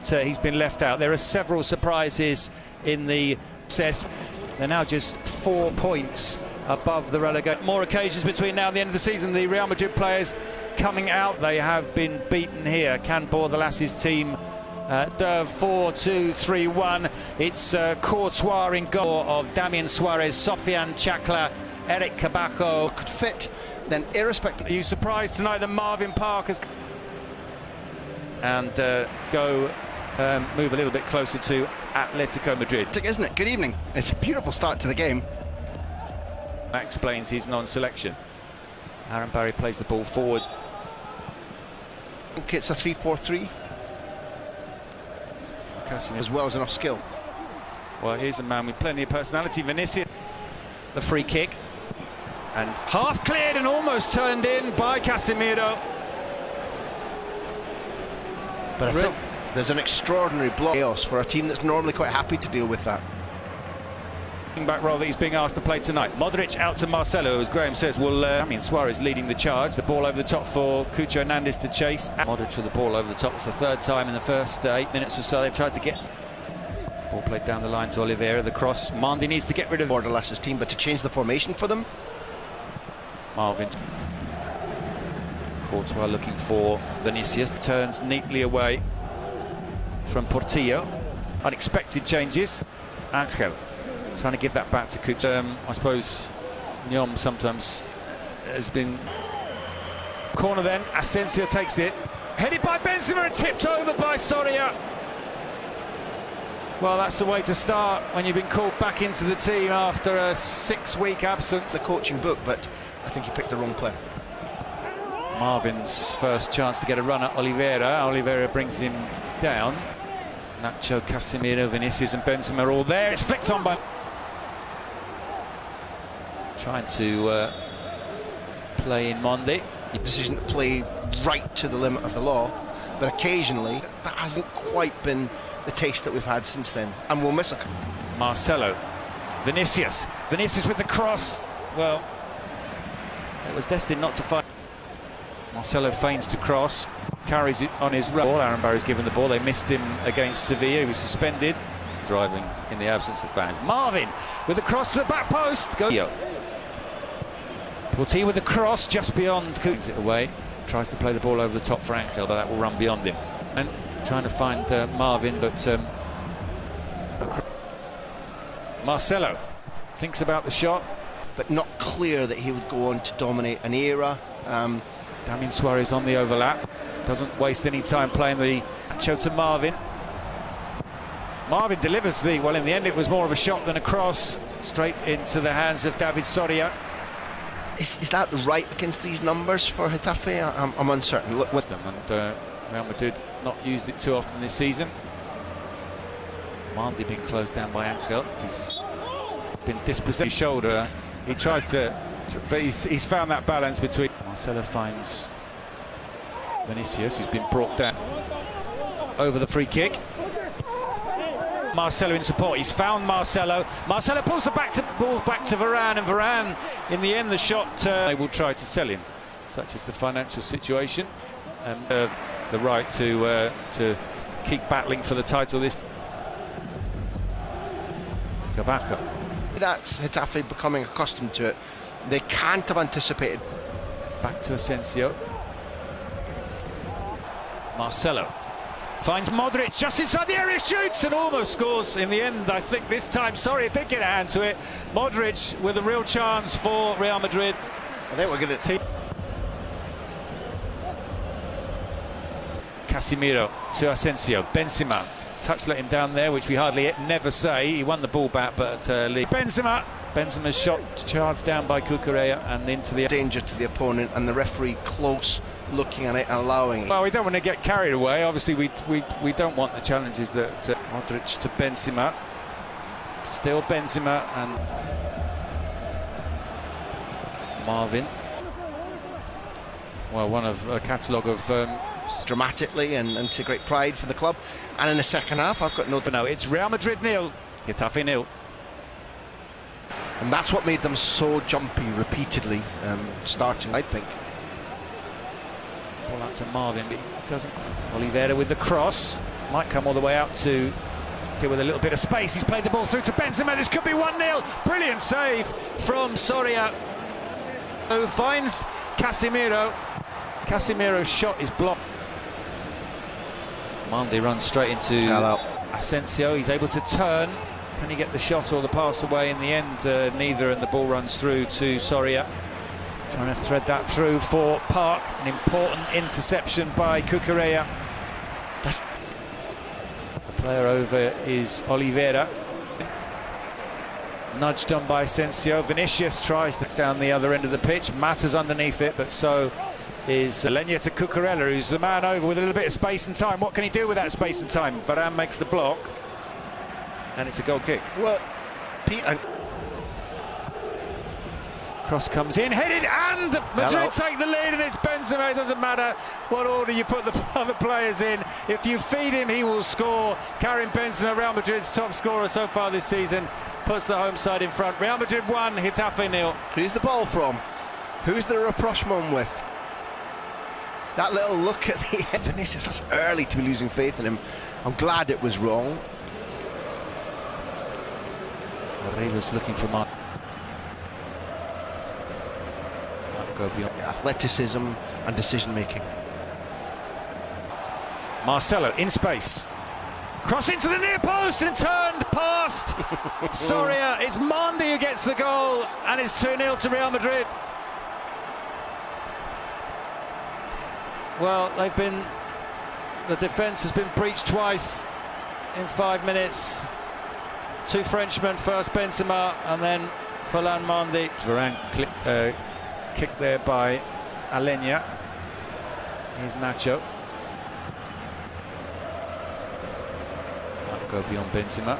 he's been left out. There are several surprises in the process. They're now just 4 points above the relegation. More occasions between now and the end of the season. The Real Madrid players coming out. They have been beaten here. Can Bordalás's team 4-2-3-1. It's Courtois in goal of Damian Suarez, Sofian Chakla, Eric Cabajo. Could fit, then irrespective. Are you surprised tonight that Marvin Park has... And move a little bit closer to Atletico Madrid. Isn't it? Good evening. It's a beautiful start to the game. That explains his non-selection. Aaron Barry plays the ball forward. It's a 3-4-3. As well as enough skill. Well, here's a man with plenty of personality, Vinicius. The free kick. And half cleared and almost turned in by Casemiro. But I think there's an extraordinary block chaos for a team that's normally quite happy to deal with that. Back role that he's being asked to play tonight. Modric out to Marcelo, as Graham says. Damian Suarez leading the charge. The ball over the top for Cucho Hernandez to chase. Modric with the ball over the top. It's the third time in the first 8 minutes or so they've tried to get. Ball played down the line to Oliveira. The cross. Mandy needs to get rid of Bordalás's team, but to change the formation for them. Marvin. Courtois looking for Vinicius. Turns neatly away from Portillo. Unexpected changes. Angel trying to give that back to Cucho. I suppose Nyom sometimes has been... Corner then, Asensio takes it. Headed by Benzema and tipped over by Soria. Well, that's the way to start when you've been called back into the team after a 6-week absence. It's a coaching book, but I think he picked the wrong player. Marvin's first chance to get a run at Oliveira. Oliveira brings him down. Nacho, Casemiro, Vinicius and Benzema are all there. It's flicked on by... Trying to play in Mondi. Decision to play right to the limit of the law, but occasionally that hasn't quite been the taste that we've had since then, and we'll miss it. Marcelo, Vinicius with the cross. Well, it was destined not to find. Marcelo feigns to cross, carries it on his roll. Aaron Barry's given the ball. They missed him against Sevilla. He was suspended, driving in the absence of fans. Marvin with the cross to the back post. Portillo with the cross just beyond. Coops it away. Tries to play the ball over the top for Angel, but that will run beyond him. And trying to find Marvin, but Marcelo thinks about the shot, but not clear that he would go on to dominate an era. Damian Suarez on the overlap, doesn't waste any time playing the Nacho to Marvin. Marvin delivers well, in the end it was more of a shot than a cross, straight into the hands of David Soria. Is that right against these numbers for Getafe? I'm uncertain. Look, and Real Madrid not used it too often this season. Mandy being closed down by Angel. He's been dispossessed his shoulder. He tries to, but he's found that balance between. Marcelo finds Vinicius, who's been brought down over the free kick. Marcelo in support. He's found Marcelo. Marcelo pulls the ball back to Varane, and Varane, in the end, the shot. They will try to sell him. Such is the financial situation, and the right to keep battling for the title. This Cabajo. That's Getafe becoming accustomed to it. They can't have anticipated. Back to Asensio. Marcelo finds Modric just inside the area, shoots and almost scores in the end. I think this time, sorry, it did get a hand to it. Modric with a real chance for Real Madrid. I think we're going to... Casemiro to Asensio. Benzema. Touch let him down there, which we hardly never say. He won the ball back, but Benzema's shot charged down by Cucurella and into the... Danger to the opponent, and the referee close looking at it and allowing it. Well, we don't want to get carried away. Obviously, we don't want the challenges that Modric to Benzema. Still Benzema and Marvin. Well, one of a catalogue of... dramatically and to great pride for the club. And in the second half, I've got no... But no, it's Real Madrid 0, Getafe 0. And that's what made them so jumpy repeatedly, starting, I think. Ball out to Marvin, but he doesn't. Oliveira with the cross. Might come all the way out to deal with a little bit of space. He's played the ball through to Benzema. This could be 1-0. Brilliant save from Soria, who finds Casemiro. Casemiro's shot is blocked. Mandi runs straight into Asensio. He's able to turn. Can he get the shot or the pass away? In the end, neither, and the ball runs through to Soria. Trying to thread that through for Park. An important interception by Cucurella. The player over is Oliveira. Nudge done by Asensio. Vinicius tries to down the other end of the pitch. Mata's underneath it, but so is Lenya to Cucurella, who's the man over with a little bit of space and time. What can he do with that space and time? Varane makes the block, and it's a goal kick. Well, Cross comes in, headed, and Madrid take the lead, and it's Benzema. It doesn't matter what order you put the other players in. If you feed him, he will score. Karim Benzema, Real Madrid's top scorer so far this season, puts the home side in front. Real Madrid 1, Getafe 0. Who's the ball from? Who's the rapprochement with? That little look at the end. Vinicius, that's early to be losing faith in him. I'm glad it was wrong. Arriba's looking for Mark. Go beyond. Athleticism and decision making. Marcelo in space. Cross into the near post and turned past Soria. It's Mandi who gets the goal, and it's 2-0 to Real Madrid. Well, the defence has been breached twice in 5 minutes. 2 Frenchmen, first Benzema and then Ferland Mendy. Varane kicked there by Alenya. Here's Nacho. That'll go beyond Benzema.